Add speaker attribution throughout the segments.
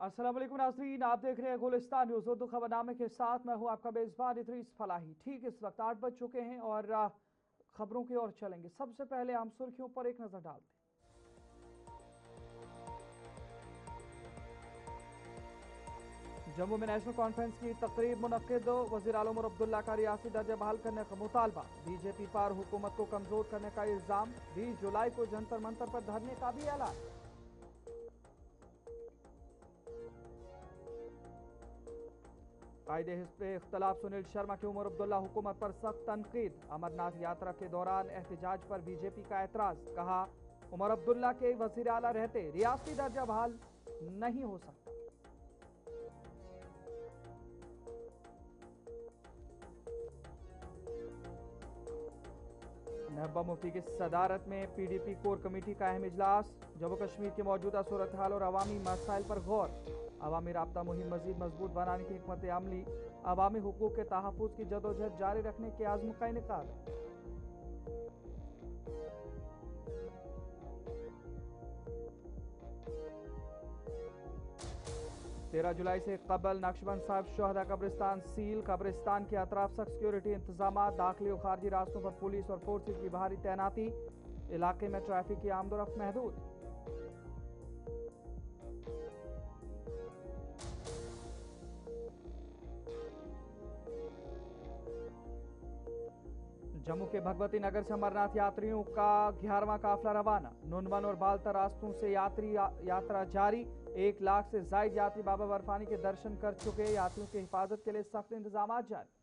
Speaker 1: अस्सलाम वालेकुम नाज़रीन, आप देख रहे हैं गुलिस्तान न्यूज़ उर्दू खबरनामे के साथ मैं हूं आपका मेज़बान इदरीस फलाही। ठीक इस वक्त 8 बज चुके हैं और खबरों की ओर चलेंगे। सबसे पहले हम सुर्खियों पर एक नज़र डालते हैं। जम्मू में नेशनल कॉन्फ्रेंस की तकरीब मुनक्किद, वज़ीर आला उमर अब्दुल्ला का रियासी दर्जा बहाल करने का मुतालबा। बीजेपी पर हुकूमत को कमजोर करने का इल्ज़ाम। 20 जुलाई को जंतर मंतर पर धरने का भी ऐलान। कायदे हिस्ब इख्तलाफ सुनील शर्मा की उमर अब्दुल्ला हुकूमत पर सख्त तनकीद। अमरनाथ यात्रा के दौरान एहतजाज पर बीजेपी का एतराज। कहा, उमर अब्दुल्ला के वज़ीर आला रहते रियासी दर्जा बहाल नहीं हो सकता। महबूबा मुफ्ती की सदारत में पीडीपी कोर कमेटी का अहम इजलास। जम्मू कश्मीर की मौजूदा सूरत हाल और अवामी मसाइल पर गौर। अवामी राब्ता मुहिम मजीद मजबूत बनाने की हिकमत अमली। अवामी हुकूक के तहफ़्फ़ुज़ की जदोजहद जारी रखने के आज़म का इनेकाद। 13 जुलाई से कबल नक्शबंद साहब शोहदा कब्रिस्तान सील। कब्रिस्तान के अतराफ सख्त सिक्योरिटी इंतजाम। दाखिली और खारजी रास्तों पर पुलिस और फोर्सेज की भारी तैनाती। इलाके में ट्रैफिक की आमदोरफ्त महदूद। जम्मू के भगवती नगर से अमरनाथ यात्रियों का 11वां काफिला रवाना। नुनवन और बालता रास्तों से यात्रा जारी। 1 लाख से जायद यात्री बाबा बर्फानी के दर्शन कर चुके। यात्रियों की हिफाजत के लिए सख्त इंतजाम जारी।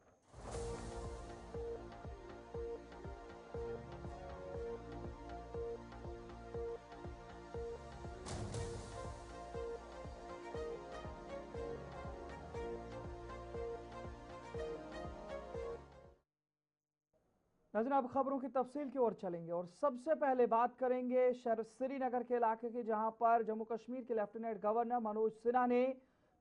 Speaker 1: नाज़रीन, अब खबरों की तफसील की ओर चलेंगे और सबसे पहले बात करेंगे शहर श्रीनगर के इलाके की, जहां पर जम्मू कश्मीर के लेफ्टिनेंट गवर्नर मनोज सिन्हा ने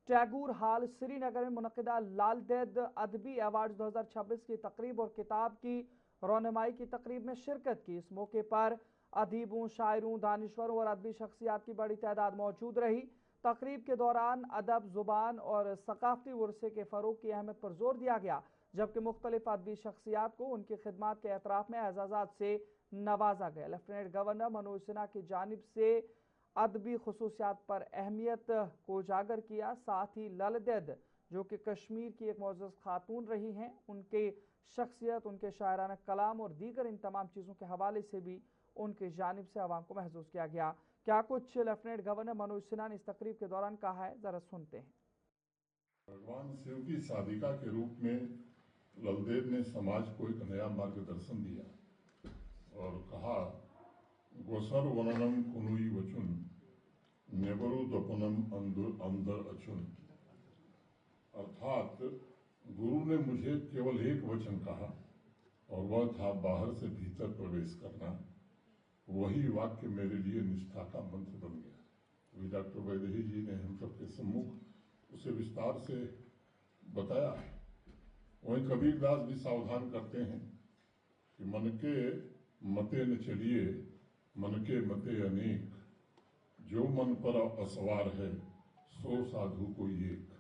Speaker 1: टैगोर हाल श्रीनगर में मुनक्किदा लाल देद अदबी अवार्ड 2026 की तकरीब और किताब की रौनमाई की तकरीब में शिरकत की। इस मौके पर अदीबों, शायरों, दानिश्वरों और अदबी शख्सियात की बड़ी तादाद मौजूद रही। तकरीब के दौरान अदब, जुबान और सकाफती वर्से के फ़रोग की अहमियत पर जोर दिया गया, जबकि मुख्तलिफ अदबी शख्सियात को उनकी खिदमात के एतराफ़ में एजाज़ात से नवाजा गया। लेफ्टिनेंट गवर्नर मनोज सिन्हा की जानिब से अदबी खसूसियात पर अहमियत को उजागर किया। साथ ही ललदेद, जो कि कश्मीर की एक मोअज़्ज़ज़ खातून रही हैं, उनकी शख्सियत, उनके शायराना कलाम और दीगर इन तमाम चीज़ों के हवाले से भी उनकी जानिब से आवाम को महसूस किया गया। क्या कुछ लेफ्टिनेंट गवर्नर मनोज सिन्हा ने इस तकरीब के दौरान कहा है, ज़रा सुनते हैं।
Speaker 2: भगवान शिव की साधिका के रूप में ललदेव ने समाज को एक नया मार्गदर्शन दिया और कहा, गोसर वननम कुनुई वचुन नेबरु दपनम अंदर अचुन। अर्थात गुरु ने मुझे केवल एक वचन कहा और वह था बाहर से भीतर प्रवेश करना। वही वाक्य मेरे लिए निष्ठा का मंत्र बन गया। अभी डॉक्टर वैदेही जी ने हम सबके सम्मुख उसे विस्तार से बताया। वहीं कबीरदास भी सावधान करते हैं कि मन के मते न चलिए, मन के मते अनेक, जो मन पर असवार है सो साधु कोई एक।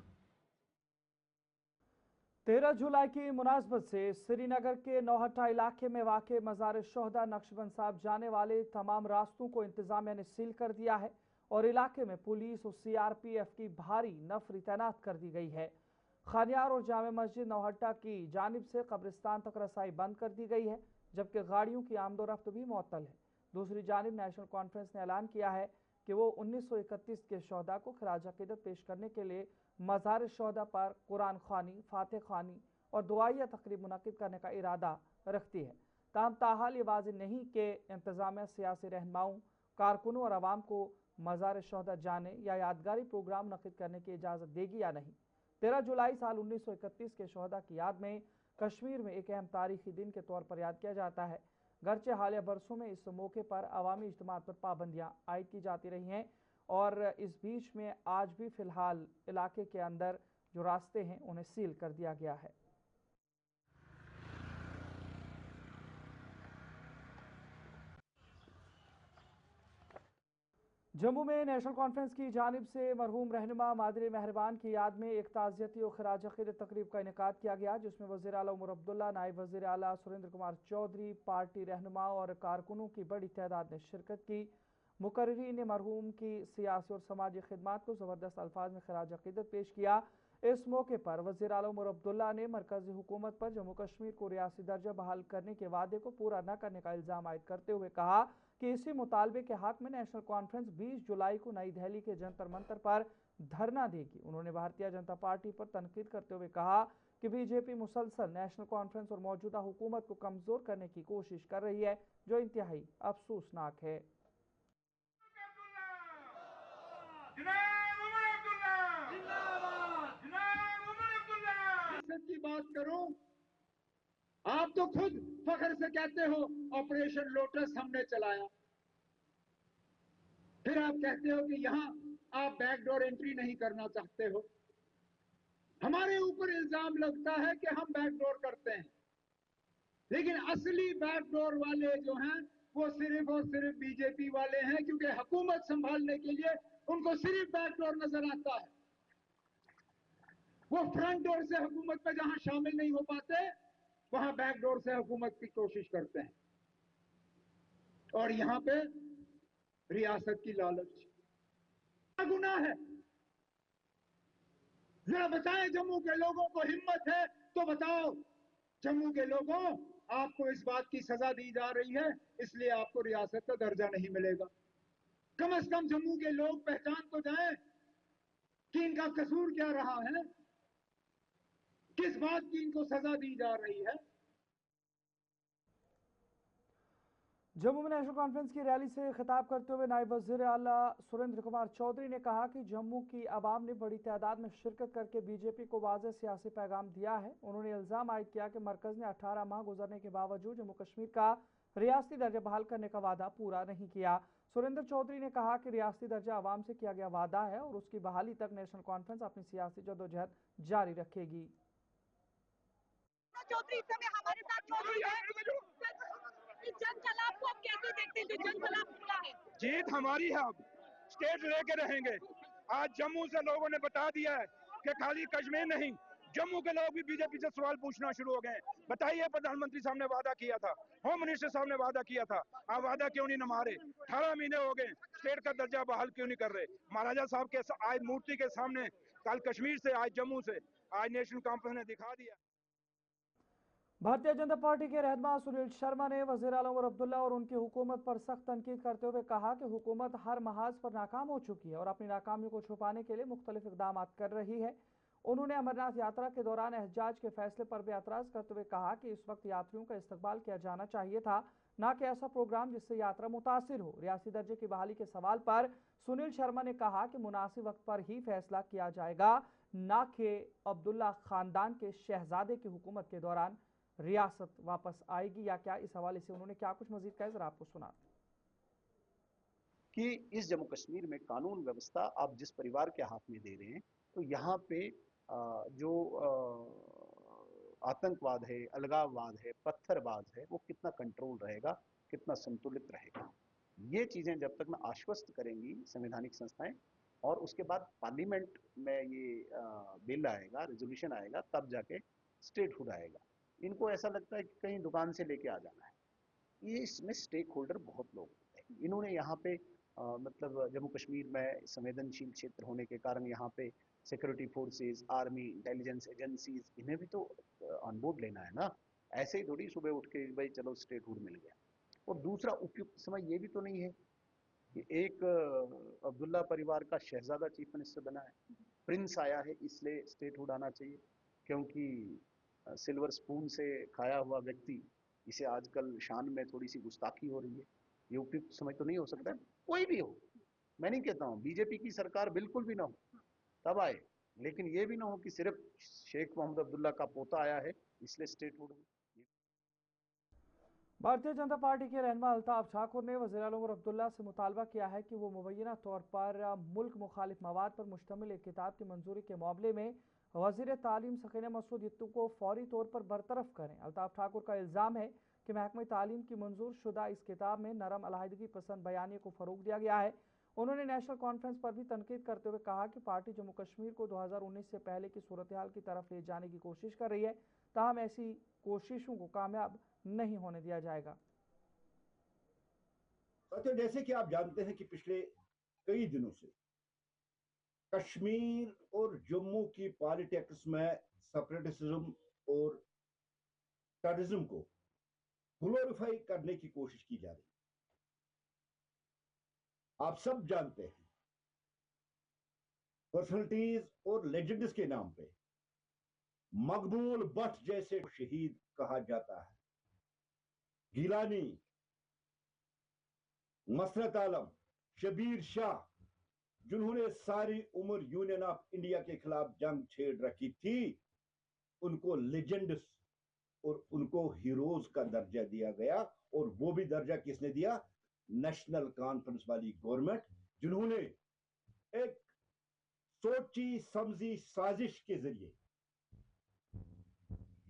Speaker 1: 13 जुलाई की मुनासबत से श्रीनगर के नौहट्टा इलाके में वाक़े मज़ार शोहदा नक्शबंद साहब जाने वाले तमाम रास्तों को इंतजामिया ने सील कर दिया है और इलाके में पुलिस और CRPF की भारी नफरी तैनात कर दी गई है। खानियार और जामे मस्जिद नौहट्टा की जानिब से कब्रिस्तान तक रसाई बंद कर दी गई है, जबकि गाड़ियों की आमदोरफ्त भी मुअत्तल है। दूसरी जानिब नेशनल कॉन्फ्रेंस ने ऐलान किया है कि वो 1931 के शोहदा को खराज अकीदत पेश करने के लिए मज़ार शोहदा पर कुरान ख़वानी, फातिह ख़वानी और दुआइया तकरीब मुनक़िद करने का इरादा रखती है। ताहम ताहाल ये वाज़ेह नहीं कि इंतज़ामिया सियासी रहनुमाओं, कारकुनों और आवाम को मज़ार शोहदा जाने या यादगारी प्रोग्राम मुनक़िद करने की इजाज़त देगी या नहीं। 13 जुलाई साल 1931 के शोहदा की याद में कश्मीर में एक अहम तारीखी दिन के तौर पर याद किया जाता है। गरचे हालिया बरसों में इस मौके पर अवामी इज्तिमात पर पाबंदियाँ आयद की जाती रही हैं और इस बीच में आज भी फ़िलहाल इलाके के अंदर जो रास्ते हैं उन्हें सील कर दिया गया है। जम्मू में नेशनल कॉन्फ्रेंस की जानिब से मरहूम रहनुमा मादर मेहरबान की याद में एक ताज़ियती और खराज अक़ीदत तकरीब का इनेकाद किया गया, जिसमें वज़ीर आला उमर अब्दुल्ला, नायब वज़ीर आला सुरेंद्र कुमार चौधरी, पार्टी रहनुमा और कारकुनों की बड़ी तादाद ने शिरकत की। मुकर्रीरीन ने मरहूम की सियासी और समाजी खिदमात को ज़बरदस्त अल्फाज में खराज अक़ीदत पेश किया। इस मौके पर वज़ीर आला उमर अब्दुल्ला ने मरकज़ी हुकूमत पर जम्मू कश्मीर को रियासी दर्जा बहाल करने के वादे को पूरा न करने का इल्ज़ाम आयद करते हुए कहा कि इसी मुतालबे के हक में नेशनल कॉन्फ्रेंस 20 जुलाई को नई दिल्ली के जंतर मंतर पर धरना देगी। उन्होंने भारतीय जनता पार्टी पर तनकीद करते हुए कहा कि बीजेपी मुसलसल नेशनल कॉन्फ्रेंस और मौजूदा हुकूमत को कमज़ोर करने की कोशिश कर रही है, जो इंतहाई अफसोसनाक है।
Speaker 3: की बात करूं, आप तो खुद फख्र से कहते हो ऑपरेशन लोटस हमने चलाया, फिर आप कहते हो कि यहां आप बैकडोर एंट्री नहीं करना चाहते हो। हमारे ऊपर इल्जाम लगता है कि हम बैकडोर करते हैं, लेकिन असली बैकडोर वाले जो हैं वो सिर्फ और सिर्फ बीजेपी वाले हैं, क्योंकि हुकूमत संभालने के लिए उनको सिर्फ बैकडोर नजर आता है। वो फ्रंट डोर से हुकूमत में जहां शामिल नहीं हो पाते, वहां बैकडोर से हुकूमत की कोशिश करते हैं। और यहां पे रियासत की लालच क्या गुनाह है? जरा बताएं, जम्मू के लोगों को हिम्मत है तो बताओ। जम्मू के लोगों, आपको इस बात की सजा दी जा रही है, इसलिए आपको रियासत का दर्जा नहीं मिलेगा। कम से कम जम्मू के लोग पहचान तो जाएं कि इनका कसूर क्या रहा है, किस बात की इनको सजा दी जा रही है।
Speaker 1: जम्मू में नेशनल कॉन्फ्रेंस की रैली से खिताब करते हुए नायब वज़ीर आला सुरेंद्र कुमार चौधरी ने कहा कि जम्मू की आवाम ने बड़ी तादाद में शिरकत करके बीजेपी को वाज़ेह सियासी पैगाम दिया है। उन्होंने इल्ज़ाम आयद किया कि मरकज़ ने 18 माह गुजरने के बावजूद जम्मू कश्मीर का रियासती दर्जा बहाल करने का वादा पूरा नहीं किया। सुरेंद्र चौधरी ने कहा कि रियासती दर्जा आवाम से किया गया वादा है और उसकी बहाली तक नेशनल कॉन्फ्रेंस अपनी सियासी जद्दोजहद जारी रखेगी।
Speaker 4: चौधरी इस समय हमारे साथ चौधरी है। इस जन सलाब को आप कैसे देखते हैं जो जन सलाब खुला है?
Speaker 5: जीत हमारी है, अब स्टेट लेके रहेंगे। आज जम्मू से लोगों ने बता दिया है कि खाली कश्मीर नहीं, जम्मू के लोग भी बीजेपी से सवाल पूछना शुरू हो गए। बताइए, प्रधानमंत्री साहब ने वादा किया था, होम मिनिस्टर साहब ने वादा किया था, आप वादा क्यों नहीं निभा 18 महीने हो गए, स्टेट का दर्जा बहाल क्यों नहीं कर रहे? महाराजा साहब के आज मूर्ति के सामने, कल कश्मीर से, आज जम्मू से, आज नेशनल कॉन्फ्रेंस ने दिखा दिया।
Speaker 1: भारतीय जनता पार्टी के रहनुमा सुनील शर्मा ने वज़ीर आला उमर अब्दुल्ला और उनकी हुकूमत पर सख्त तनकीद करते हुए कहा कि हुकूमत हर महाज पर नाकाम हो चुकी है और अपनी नाकामियों को छुपाने के लिए मुख्तलिफ इक़दाम कर रही है। उन्होंने अमरनाथ यात्रा के दौरान एहजाज के फैसले पर भी एतराज़ करते हुए कहा कि इस वक्त यात्रियों का इस्तकबाल किया जाना चाहिए था, न कि ऐसा प्रोग्राम जिससे यात्रा मुतासिर हो। रियासी दर्जे की बहाली के सवाल पर सुनील शर्मा ने कहा कि मुनासिब वक्त पर ही फैसला किया जाएगा, न कि अब्दुल्ला खानदान के शहजादे की हुकूमत के दौरान रियासत वापस आएगी या क्या। इस हवाले से उन्होंने क्या कुछ मजीद कहा, जरा आपको सुना
Speaker 6: कि इस जम्मू कश्मीर में कानून व्यवस्था आप जिस परिवार के हाथ में दे रहे हैं, तो यहाँ पे जो आतंकवाद है, अलगाववाद है, पत्थरबाज है, वो कितना कंट्रोल रहेगा, कितना संतुलित रहेगा। ये चीजें जब तक न आश्वस्त करेंगी संवैधानिक संस्थाएं, और उसके बाद पार्लियामेंट में ये बिल आएगा, रेजोल्यूशन आएगा, तब जाके स्टेटहुड आएगा। इनको ऐसा लगता है कि कहीं दुकान से लेके आ जाना है। ये इसमें स्टेक होल्डर बहुत लोग होते हैं। इन्होंने यहाँ पे मतलब जम्मू कश्मीर में संवेदनशील क्षेत्र होने के कारण यहाँ पे security forces, army, intelligence agencies, इन्हें भी तो ऑन बोर्ड लेना है ना। ऐसे ही थोड़ी सुबह उठ के भाई चलो स्टेटहुड मिल गया। और दूसरा, उपयुक्त समय ये भी तो नहीं है कि एक अब्दुल्ला परिवार का शहजादा चीफ मिनिस्टर बना है, प्रिंस आया है, इसलिए स्टेटहुड आना चाहिए क्योंकि सिल्वर स्पून से खाया हुआ व्यक्ति, इसे आजकल शान में थोड़ी सी गुस्ताखी हो रही है। ये उपयुक्त समय तो नहीं हो सकता है। कोई भी हो, मैं नहीं कहता हूँ बीजेपी की सरकार बिल्कुल भी ना हो तब आए, लेकिन ये भी ना हो कि सिर्फ शेख मोहम्मद अब्दुल्ला का पोता आया है इसलिए स्टेटहुड हो।
Speaker 1: भारतीय जनता पार्टी के रहनुमा अल्ताफ ठाकुर ने वज़ीर आला उमर अब्दुल्ला से मुतालबा किया है कि वो मुबैना तौर पर मुल्क मुखालिफ मवाद पर मुश्तमिल एक किताब की मंजूरी के मामले में वज़ीर तालीम सकीना मसूद यत्तू को फौरी तौर पर बरतरफ करें। अल्ताफ ठाकुर का इल्ज़ाम है कि महकमा तालीम की मंजूर शुदा इस किताब में नरम अलहदगी पसंद बयानी को फ़रोग दिया गया है। उन्होंने नेशनल कॉन्फ्रेंस पर भी तनकीद करते हुए कहा कि पार्टी जम्मू कश्मीर को 2019 से पहले की सूरत हाल की तरफ ले जाने की कोशिश कर रही है, ताहम ऐसी कोशिशों को कामयाब नहीं होने दिया जाएगा।
Speaker 7: तो जैसे कि आप जानते हैं कि पिछले कई दिनों से कश्मीर और जम्मू की पॉलिटिक्स में सेपरेटिज्म और टेररिज्म को ग्लोरीफाई करने की कोशिश की जा रही है। आप सब जानते हैं पर्सनैलिटीज और लेजेंड्स के नाम पे मकबूल भट्ट जैसे शहीद कहा जाता है, गिलानी, मसरत आलम, शबीर शाह, जिन्होंने सारी उम्र यूनियन ऑफ इंडिया के खिलाफ जंग छेड़ रखी थी, उनको लेजेंड्स और उनको हीरोज का दर्जा दिया गया। और वो भी दर्जा किसने दिया? नेशनल कॉन्फ्रेंस वाली गवर्नमेंट, जिन्होंने एक सोची समझी साजिश के जरिए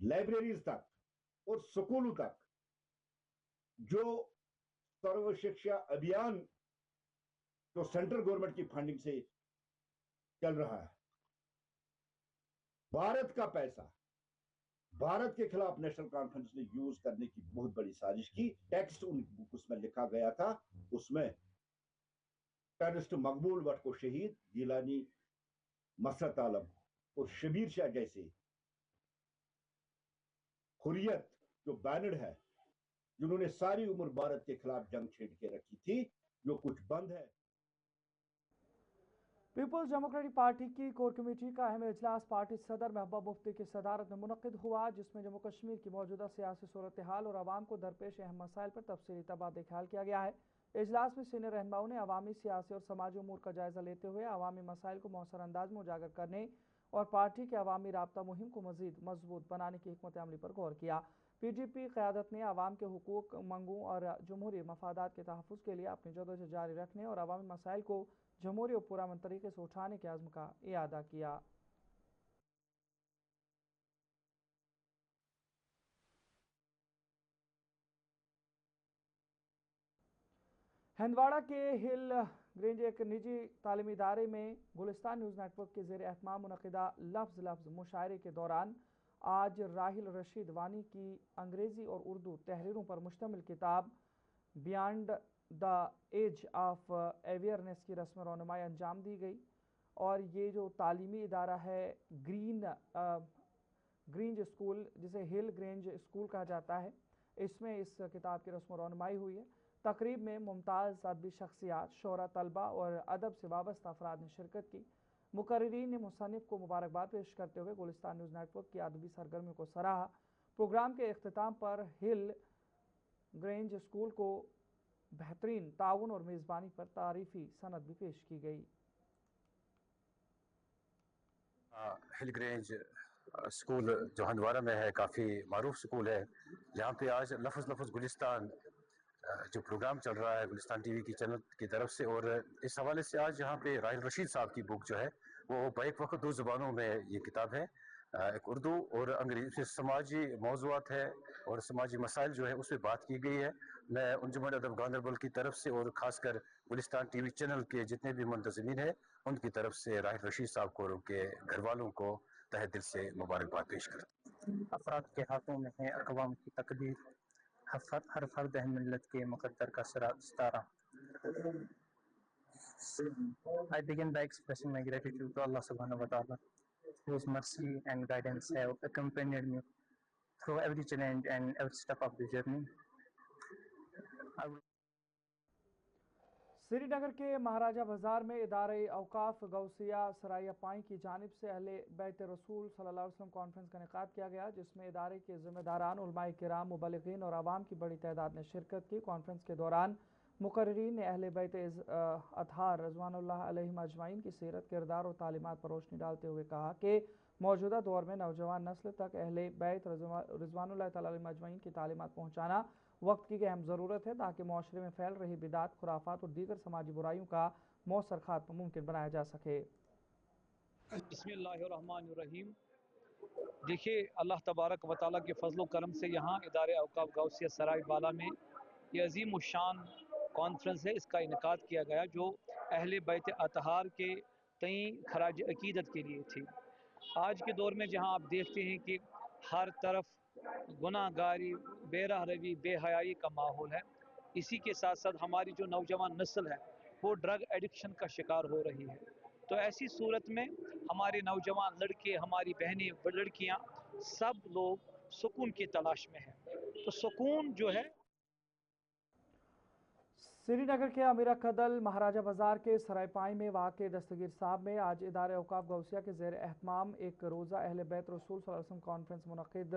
Speaker 7: लाइब्रेरीज तक और स्कूलों तक जो सर्व शिक्षा अभियान जो सेंट्रल गवर्नमेंट की फंडिंग से चल रहा है, भारत का पैसा भारत के खिलाफ नेशनल कॉन्फ्रेंस ने यूज करने की बहुत बड़ी साजिश की। टेक्स्ट उसमें लिखा गया था, उसमें टेररिस्ट मकबूल भट्ट को शहीद, गिलानी, मसरत आलम और शबीर शाह जैसे हुर्रियत जो बैनर है, जिन्होंने सारी उम्र भारत के खिलाफ जंग छेड़ के रखी थी, जो कुछ बंद है।
Speaker 1: पीपल्स डेमोक्रेटिक पार्टी की कोर कमेटी का अहम इजलास पार्टी सदर महबूबा मुफ्ती की सदारत में मुनक्किद हुआ, जिसमें जम्मू कश्मीर की मौजूदा सियासी सूरत हाल और आवाम को दरपेश अहम मसाइल पर तफसीली तबादला ख्याल किया गया है। इजलास में सीनियर रहनुमाओं ने अवामी, सियासी और समाजी उमूर का जायजा लेते हुए अवामी मसाइल को मौसर अंदाज में उजागर करने और पार्टी के अवामी राब्ता मुहिम को मजीद मजबूत बनाने की हिकमत अमली पर गौर किया। PDP क़यादत ने अवाम के हुकूक, मंगों और जमहूरी मफादात के तहफ़्फ़ुज़ के लिए अपनी जदोजहद जारी रखने और अवामी मसाइल को जमहूरी और पुरअमन तरीके से उठाने के अज़्म का इयादा किया। हंदवाड़ा के हिल ग्रेंज एक निजी तालीमी इदारे में गुलिस्तान न्यूज़ नेटवर्क के ज़ेर एहतमाम मुनक़िदा लफ्ज़ लफ्ज़ मुशायरे के दौरान आज राहिल रशीद वानी की अंग्रेज़ी और उर्दू तहरीरों पर मुश्तमिल किताब beyond the age of awareness की रस्म रौनमाई अंजाम दी गई। और ये जो तालीमी इदारा है ग्रेंज स्कूल, जिसे हिल ग्रेंज स्कूल कहा जाता है, इसमें इस किताब की रस्म रौनमाई हुई है। तकरीब में मुमताज़ अदबी शख्सियात, शोरा, तलबा और अदब से वाबस्ता अफराद ने शिरकत की। मुकर्रिरीन ने मुसन्निफ़ को मुबारकबाद पेश करते हुए गुलिस्तान न्यूज़ नेटवर्क की अदबी सरगर्मियों को सराहा। प्रोग्राम के अख्तिताम पर हिल ग्रेंज स्कूल को बेहतरीन ताउन और मेज़बानी पर तारीफ़ी सनद भी पेश की गई।
Speaker 8: हिल ग्रेंज स्कूल जो हंदवाड़ा में है, काफ़ी मारूफ स्कूल है। यहाँ पे आज लफ्ज़ लफ्ज़ गुलिस्तान जो प्रोग्राम चल रहा है गुलिस्तान टीवी की चैनल की तरफ से, और इस हवाले से आज यहाँ पे राहिल रशीद साहब की बुक जो है वो बैक वक्त 2 ज़ुबानों में ये किताब है, एक उर्दू और अंग्रेजी। समाजी मौज़ूआत है और समाजी मसाइल जो है उस पर बात की गई है। मैं अंजुमन अदब गांदरबल की तरफ से और ख़ासकर गुलिस्तान टीवी चैनल के जितने भी मुंतज़मीन हैं उनकी तरफ से राहिल रशीद साहब को और उनके घर वालों को तहे दिल से मुबारकबाद पेश करते हैं।
Speaker 9: अफराद के हाथों में है अक़वाम की तकदीर, हर फर्द है मिल्लत के मुक़द्दर का सितारा। I begin by expressing my gratitude to Allah subhanahu wa ta'ala, whose mercy and guidance have accompanied me through every challenge and every step of the journey.
Speaker 1: Srinagar के महाराजा बाजार में इदारे औकाफ गौसिया सराया पाई की जानिब से अहले बैत रसूल सल्लल्लाहु अलैहि वसल्लम कॉन्फ्रेंस का इनेकाद किया गया, जिसमें इदारे के ज़िम्मेदारान, उलमाए किराम, मुबल्लिगीन और आवाम की बड़ी तादाद ने शिरकत की। कॉन्फ्रेंस के दौरान मुकर्रिरीन ने अहले बैत अतहार रज़वानुल्लाह अलैहिम अजमाइन की सीरत, किरदार और तालीमात पर रोशनी डालते हुए कहा कि मौजूदा दौर में नौजवान नस्ल तक अहले बैत रज़वानुल्लाह तआला अलैहिम अजमाइन की तालीमात पहुँचाना वक्त की अहम ज़रूरत है, ताकि माशरे में फैल रही बिदात, खुराफात और दीगर समाजी बुराइयों का मौसर खात्मा मुमकिन बनाया जा सके।
Speaker 10: बिस्मिल्लाहिर्रहमानिर्रहीम। देखिए, अल्लाह तबारक व तआला के फजल व करम से यहाँ इदारे औकाफ गौसिया सराय बाला में ये अजीम शान कॉन्फ्रेंस है, इसका इनेकाद किया गया, जो अहले बैत अतहार के तई खराज अकीदत के लिए थी। आज के दौर में जहां आप देखते हैं कि हर तरफ गुनाहगारी, बेराह रवी, बेहयाई का माहौल है, इसी के साथ साथ हमारी जो नौजवान नस्ल है वो ड्रग एडिक्शन का शिकार हो रही है। तो ऐसी सूरत में हमारे नौजवान लड़के, हमारी बहनें, लड़कियां, सब लोग सुकून की तलाश में हैं। तो सुकून जो है,
Speaker 1: श्रीनगर के अमीरा कदल महाराजा बाजार के सरायपाई में वाक़ दस्तगीर साहब में आज इदारे औकाफ गौसिया के ज़ेर एहतमाम एक रोज़ा अहले बैत रसूल सल्लल्लाहु अलैहि वसल्लम कॉन्फ्रेंस मुनक़िद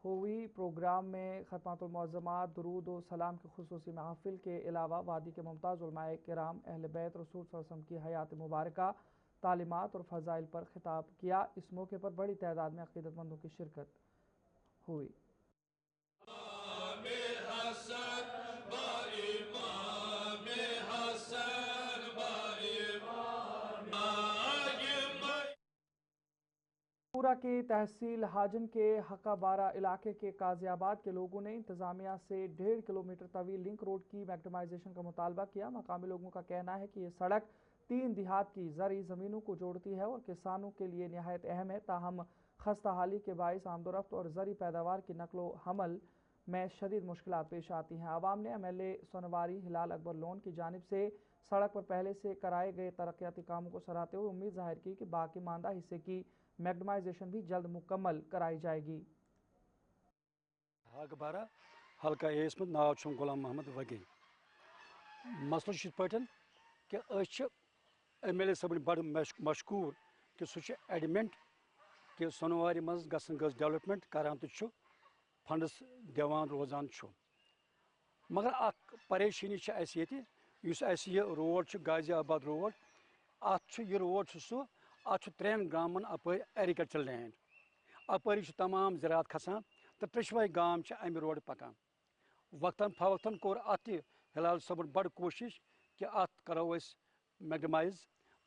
Speaker 1: हुई। प्रोग्राम में ख़त्मातुल मुअज़्ज़मात, दुरूद और सलाम की खुसूसी महफ़िल के अलावा वादी के मुमताज़ उलमाए किराम अहले बैत रसूल सल्लल्लाहु अलैहि वसल्लम की हयात मुबारका, तालीमात और फ़ज़ाइल पर खिताब किया। इस मौके पर बड़ी तादाद में अक़ीदतमंदों की शिरकत हुई। पूरा की तहसील हाजन के हकाबारा इलाके के काजियाबाद के लोगों ने इंतजामिया से 1.5 किलोमीटर तवील लिंक रोड की मैग्डमाइजेशन का मुतालबा किया। मकामी लोगों का कहना है कि ये सड़क 3 देहात की ज़रई ज़मीनों को जोड़ती है और किसानों के लिए नहायत अहम है। ताहम खस्ता हाली के बाइस आमदोरफ्त और ज़रई पैदावार की नकलो हमल में शदीद मुश्किलात पेश आती हैं। आवाम ने MLA सोनवारी हिलाल अकबर लोन की जानिब से सड़क पर पहले से कराए गए तरक्याती कामों को सराहते हुए उम्मीद जाहिर की कि बाकी मानदा हिस्से की मैग्डमाइजेशन भी जल्द मुकम्मल कराई जाएगी।
Speaker 11: हकबारा हल्का एस में नाव गुलाम मोहम्मद वगी मसल पे कि MLA सब बड़ मशकूर कि सह एडमेंट कि सोनवारी मज गज डेवलपमेंट करान तो फंड्स दिवान रोजान मगर अख परेशानी ये रोड गाजियाबाद रोड यह रोड सह अत 3 गामन अपर एग्रीकल्चर लैंड अपर तमाम ज़रात खसान तो 3 गाम अमि रोड पकान। वक्तन फवक्तन कोर अत हिलाल सबन बड़ कोशिश कि अत करो मैग्डमाइज,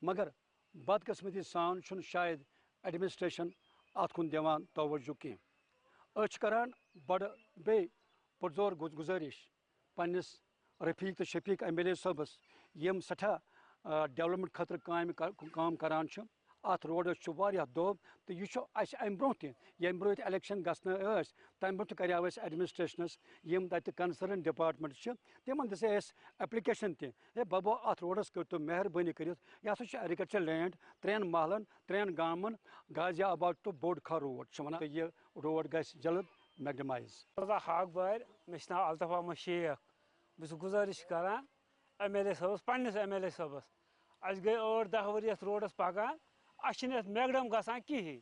Speaker 11: मगर बदकिस्मती सान शायद एडमिनिस्ट्रेशन अत कुन दिवान तवज्जो कह। करान बड़ बे पुरजोर गुजारिश पन्निस रफीक तो शफीक MLA सबस यम सठा डेवलपमेंट खतर काम करान अत रोडस दोब तो यह अम ब्रो यम ब्रो इलेक्शन गसन तम ब्रो कर एडमिनिस्ट्रेशनस यम तत कंसर्न डिपार्टमेंट तिमन दिस एप्लिकेशन ते बबो अत रोडस कर मेहरबानी कर यह एग्रीकल्चर लैंड 3 महलन 3 गामन गाजियाबाद तो बोडखा रोड वन तो यह रोड गस जल्द मैग्डमाइज।
Speaker 12: हाक बार मे नाव अल्तफ अहमद शेख बस गुजारिश करान MLA सबस पन्निस MLA सबस अस गई 8-10 वरी रोडस पकान अत मैगडम गसान कहें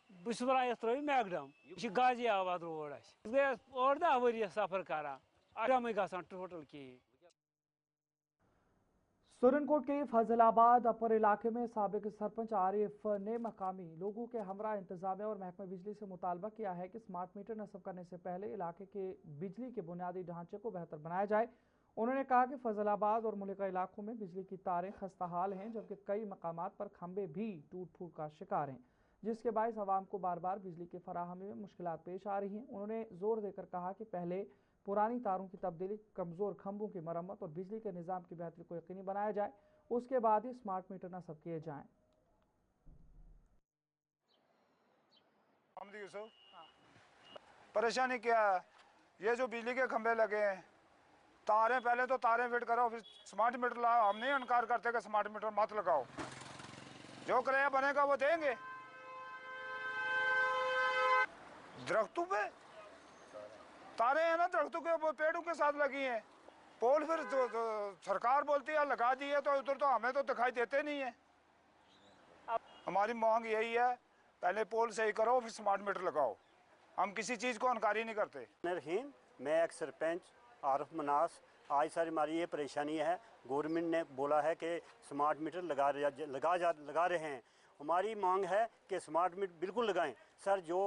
Speaker 12: बस वन त्रो मैगडम यह गाजियाबाद रोड गए 8-10 वरी सफर करान मैगडम गसान टोटल कहें।
Speaker 1: सुरनकोट के फजलाबाद अपर इलाके में साबिक सरपंच आरिफ ने मकामी लोगों के हमरा इंतजामिया और महकमा बिजली से मुतालबा किया है कि स्मार्ट मीटर नस्ब करने से पहले इलाके के बिजली के बुनियादी ढांचे को बेहतर बनाया जाए। उन्होंने कहा कि फजलाबाद और मुल्का इलाकों में बिजली की तारें खस्ताहाल हैं, जबकि कई मकामात पर खंबे भी टूट फूट का शिकार हैं, जिसके बायस आवाम को बार बार बिजली की फराहमी में मुश्किलात पेश आ रही हैं। उन्होंने जोर देकर कहा कि पहले पुरानी तारों की तब्दीली, कमज़ोर खंभों की मरम्मत और बिजली के निज़ाम की बेहतरी को यकीनी बनाया जाए, उसके बाद ही स्मार्ट मीटर नस्ब किए जाएँ।
Speaker 5: परेशानी क्या है, ये जो बिजली के खंभे लगे हैं, तारें पहले तो तारें फिट करो फिर स्मार्ट मीटर लाओ। हम नहीं इनकार करते कि स्मार्ट मीटर मत लगाओ, जो किराया बनेगा वो देंगे। दरख्तों पे तारे हैं ना, दरख्तों के पेड़ों के साथ लगी हैं। पोल फिर सरकार बोलती है लगा दी है, तो उधर तो हमें तो दिखाई देते नहीं है। हमारी मांग यही है, पहले पोल सही करो फिर स्मार्ट मीटर लगाओ। हम किसी चीज़ को इनकार ही नहीं करते।
Speaker 13: मैं एक सरपंच आरिफ मनास, आज सारी हमारी ये परेशानी है। गवर्नमेंट ने बोला है कि स्मार्ट मीटर लगा रहे हैं। हमारी मांग है कि स्मार्ट मीटर बिल्कुल लगाएं सर। जो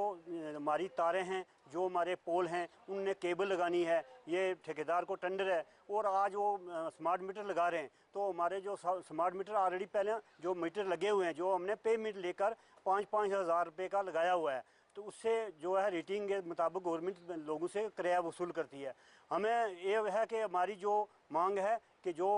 Speaker 13: हमारी तारें हैं, जो हमारे पोल हैं, उनने केबल लगानी है। ये ठेकेदार को टेंडर है और आज वो स्मार्ट मीटर लगा रहे हैं। तो हमारे जो स्मार्ट मीटर ऑलरेडी पहले जो मीटर लगे हुए हैं, जो हमने पेमेंट लेकर 5-5 हज़ार रुपये का लगाया हुआ है, तो उससे जो है रेटिंग के मुताबिक गवर्नमेंट लोगों से किराया वसूल करती है। हमें ये है कि हमारी जो मांग है कि जो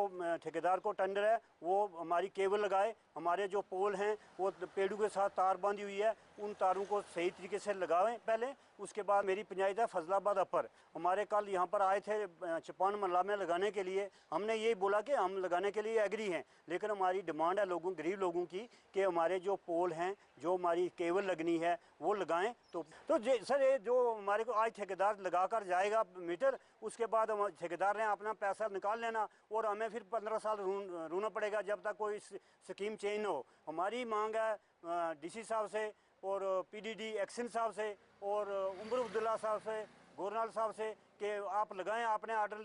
Speaker 13: ठेकेदार को टेंडर है वो हमारी केबल लगाए, हमारे जो पोल हैं वो पेड़ों के साथ तार बांधी हुई है, उन तारों को सही तरीके से लगाएं पहले। उसके बाद मेरी पंचायत है फजलाबाद अपर, हमारे कल यहाँ पर आए थे चपान मल्ला में लगाने के लिए। हमने यही बोला कि हम लगाने के लिए एग्री हैं, लेकिन हमारी डिमांड है लोगों, गरीब लोगों की, कि हमारे जो पोल हैं, जो हमारी केबल लगनी है वो लगाएं। तो सर ये जो हमारे को आज ठेकेदार लगा कर जाएगा मीटर, उसके बाद ठेकेदार ने अपना पैसा निकाल लेना और हमें फिर 15 साल रोना पड़ेगा जब तक कोई स्कीम चेंज हो। हमारी मांग है डीसी साहब से और पीडीडी एक्शन साहब से और उमर अब्दुल्ला साहब से, गोरनाल साहब से कि आप लगाएं, आपने ऑर्डर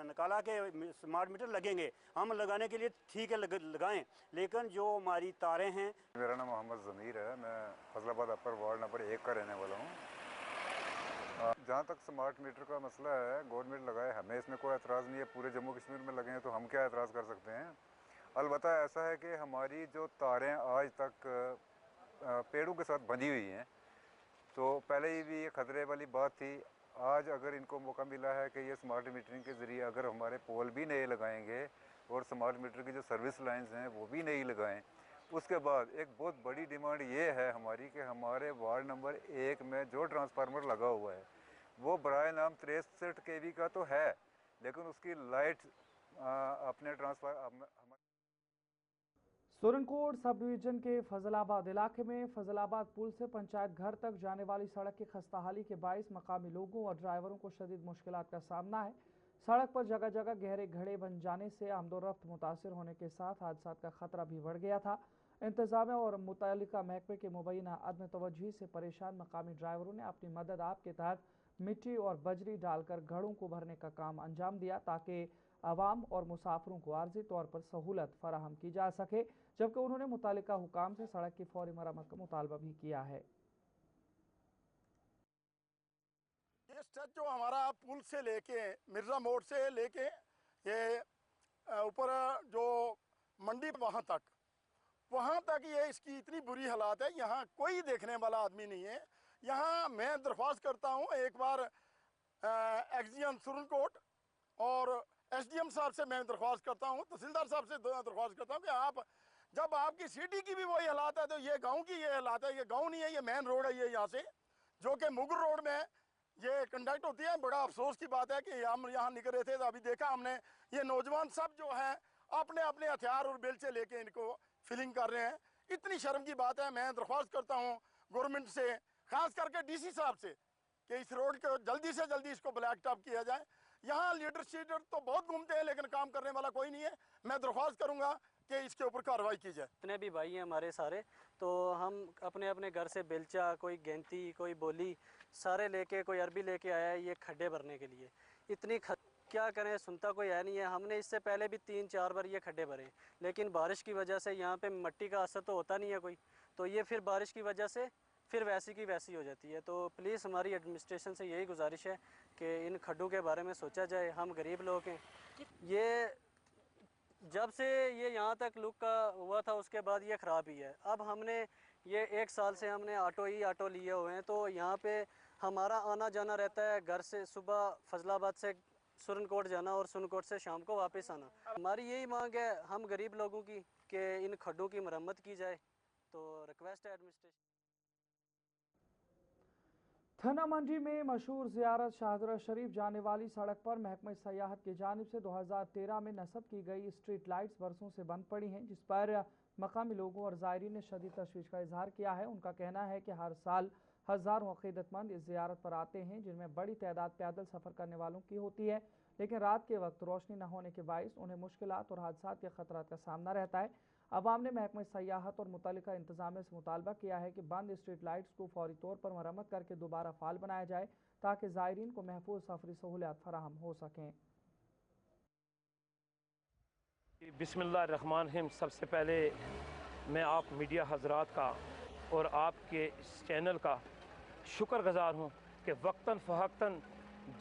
Speaker 13: निकाला कि स्मार्ट मीटर लगेंगे, हम लगाने के लिए ठीक है लगाएं, लेकिन जो हमारी तारें हैं।
Speaker 14: मेरा नाम मोहम्मद ज़मीर है, मैं फजलाबाद अपर वार्ड नंबर 1 का रहने वाला हूँ। जहाँ तक स्मार्ट मीटर का मसला है, गवर्नमेंट लगाए, हमें इसमें कोई एतराज़ नहीं है। पूरे जम्मू कश्मीर में लगे हैं तो हम क्या एतराज़ कर सकते हैं। अलबत्ता ऐसा है कि हमारी जो तारें आज तक पेड़ों के साथ बंधी हुई हैं, तो पहले ही भी ये खतरे वाली बात थी। आज अगर इनको मौका मिला है कि ये स्मार्ट मीटरिंग के ज़रिए अगर हमारे पोल भी नए लगाएंगे और स्मार्ट मीटर की जो सर्विस लाइंस हैं वो भी नहीं लगाएं, उसके बाद एक बहुत बड़ी डिमांड ये है हमारी कि हमारे वार्ड नंबर 1 में जो ट्रांसफार्मर लगा हुआ है वो बराए नाम 63 kV का तो है, लेकिन उसकी लाइट अपने ट्रांसफार्मर।
Speaker 1: सुरनकोट सब डिवीजन के फजलाबाद इलाके में फजलाबाद पुल से पंचायत घर तक जाने वाली सड़क की खस्ताहाली के बायस मकामी लोगों और ड्राइवरों को शदीद मुश्किलात का सामना है। सड़क पर जगह जगह गहरे घड़े बन जाने से आमदोरफ्त मुतासिर होने के साथ हादसा का खतरा भी बढ़ गया था। इंतजामिया और मुतल्लिका महकमे के मुबैना अदम तवज्जुही से परेशान मकामी ड्राइवरों ने अपनी मदद आप के तहत मिट्टी और बजरी डालकर घड़ों को भरने का काम अंजाम दिया ताकि आवाम और मुसाफिरों को आर्जी तौर पर सहूलत फराहम की जा सके, जबकि उन्होंने मुतालिका हुकाम से सड़क की फौरी मरम्मत का मुतालबा भी किया है।
Speaker 15: ये स्ट्रेच जो हमारा पुल से लेके मिर्जा मोड़ से लेके ये ऊपर जो मंडी वहाँ तक ये इसकी इतनी बुरी हालात है, यहाँ कोई देखने वाला आदमी नहीं है। यहाँ मैं दरख्वास्त करता हूँ एक बार एक्सडीएम सुरनकोट और एसडीएम साहब से मैं दरख्वास्त करता हूँ, तहसीलदार साहब से दरख्वास्त करता हूँ कि आप जब आपकी सिटी की भी वही हालात है तो ये गांव की ये हालात है। ये गांव नहीं है, ये मेन रोड है, ये यहाँ से जो कि मुगर रोड में ये कंडक्ट होती है। बड़ा अफसोस की बात है कि हम यहाँ निकल रहे थे तो अभी देखा हमने ये नौजवान सब जो है अपने अपने हथियार और बेलचे लेके इनको फिलिंग कर रहे हैं। इतनी शर्म की बात है। मैं दरख्वास्त करता हूँ गवर्नमेंट से, खास करके डीसी साहब से, कि इस रोड को जल्दी से जल्दी इसको ब्लैक टॉप किया जाए। यहाँ लीडर तो बहुत घूमते हैं लेकिन काम करने वाला कोई नहीं है। मैं दरख्वास्त करूँगा कि इसके ऊपर कार्रवाई की जाए।
Speaker 16: इतने भी भाई हैं हमारे सारे, तो हम अपने अपने घर से बेलचा, कोई गेंती, कोई बोली सारे लेके, कोई अरबी लेके आया है ये खड्डे भरने के लिए। इतनी क्या करें, सुनता कोई है नहीं है। हमने इससे पहले भी 3-4 बार ये खड्डे भरे, लेकिन बारिश की वजह से यहाँ पे मिट्टी का असर तो होता नहीं है कोई, तो ये फिर बारिश की वजह से फिर वैसी की वैसी हो जाती है। तो प्लीज़ हमारी एडमिनिस्ट्रेशन से यही गुजारिश है कि इन खड्डों के बारे में सोचा जाए। हम गरीब लोग हैं। ये जब से ये यहाँ तक लुक का हुआ था उसके बाद ये ख़राब ही है। अब हमने ये 1 साल से हमने ऑटो लिए हुए हैं, तो यहाँ पे हमारा आना जाना रहता है। घर से सुबह फजलाबाद से सुरनकोट जाना और सुरनकोट से शाम को वापस आना। हमारी यही मांग है हम गरीब लोगों की कि इन खड्डों की मरम्मत की जाए। तो रिक्वेस्ट है एडमिनिस्ट्रेशन।
Speaker 1: थना मंडी में मशहूर ज़ियारत शाहदरा शरीफ जाने वाली सड़क पर महकमा सयाहत की जानिब से 2013 में नस्ब की गई स्ट्रीट लाइट्स बरसों से बंद पड़ी हैं, जिस पर मकामी लोगों और ज़ायरीन ने शदीद तशवीश का इजहार किया है। उनका कहना है कि हर साल हज़ारों अक़ीदतमंद इस ज़ियारत पर आते हैं, जिनमें बड़ी तादाद पैदल सफ़र करने वालों की होती है, लेकिन रात के वक्त रोशनी न होने के बायस उन्हें मुश्किलात और हादसात के ख़तरात का सामना रहता है। अवाम ने महकमा सयाहत और मुतल्लिका इंतजामिया से मुतालबा किया है कि बंद स्ट्रीट लाइट्स को फौरी तौर पर मरम्मत करके दोबारा फ़ाल बनाया जाए ताकि ज़ायरीन को महफूज सफरी सहूलियात फराहम हो सकें।
Speaker 17: बिस्मिल्लाहिर्रहमानिर्रहीम। सबसे पहले मैं आप मीडिया हजरात का और आपके इस चैनल का शुक्रगुज़ार हूँ कि वक्तन फ़वक्तन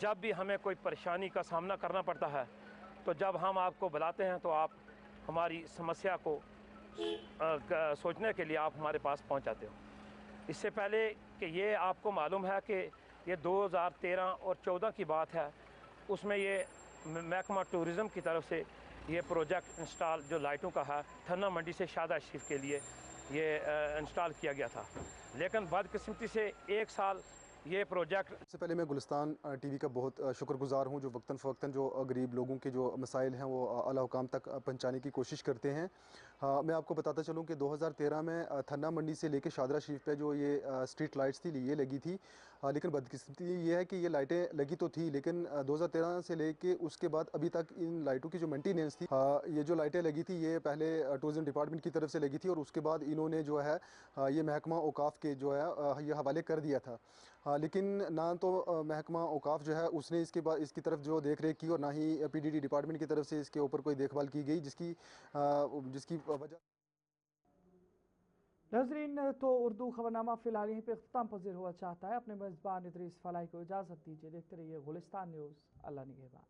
Speaker 17: जब भी हमें कोई परेशानी का सामना करना पड़ता है तो जब हम आपको बुलाते हैं तो आप हमारी समस्या को सोचने के लिए आप हमारे पास पहुंच जाते हो। इससे पहले कि ये आपको मालूम है कि ये 2013 और 14 की बात है, उसमें ये महकमा टूरिज़म की तरफ से ये प्रोजेक्ट इंस्टॉल जो लाइटों का है थन्ना मंडी से शादा शरीफ के लिए ये इंस्टॉल किया गया था, लेकिन बदकिस्मती से एक साल ये प्रोजेक्ट।
Speaker 18: सबसे पहले मैं गुलिस्तान टीवी का बहुत शुक्रगुजार हूं जो वक्तन फ़वक्तन जो गरीब लोगों के जो मसाइल हैं वो आला हुकाम तक पहुंचाने की कोशिश करते हैं। मैं आपको बताता चलूं कि 2013 में थन्ना मंडी से लेके शादरा शरीफ पे जो ये स्ट्रीट लाइट्स थी ये लगी थी, लेकिन बदकिस्मती ये है कि ये लाइटें लगी तो थी, लेकिन 2013 से लेके उसके बाद अभी तक इन लाइटों की जो मेंटेनेंस थी, ये जो लाइटें लगी थी ये पहले टूरिज़म डिपार्टमेंट की तरफ से लगी थी और उसके बाद इन्होंने जो है ये महकमा औकाफ के जो है ये हवाले कर दिया था। लेकिन ना तो महकमा औकाफ जो है उसने इसके बाद इसकी तरफ जो देख रेख की और ना ही पीडीडी डिपार्टमेंट की तरफ से इसके ऊपर कोई देखभाल की गई, जिसकी वजह।
Speaker 1: नाज़रीन, तो उर्दू खबरनामा फ़िलहाल यहीं पे इख्तिताम पज़ीर हुआ चाहता है। अपने मेज़बान इदरीस फलाही को इजाज़त दीजिए। देखते रहिए गुलिस्तान न्यूज़। अल्लाह निगहबान।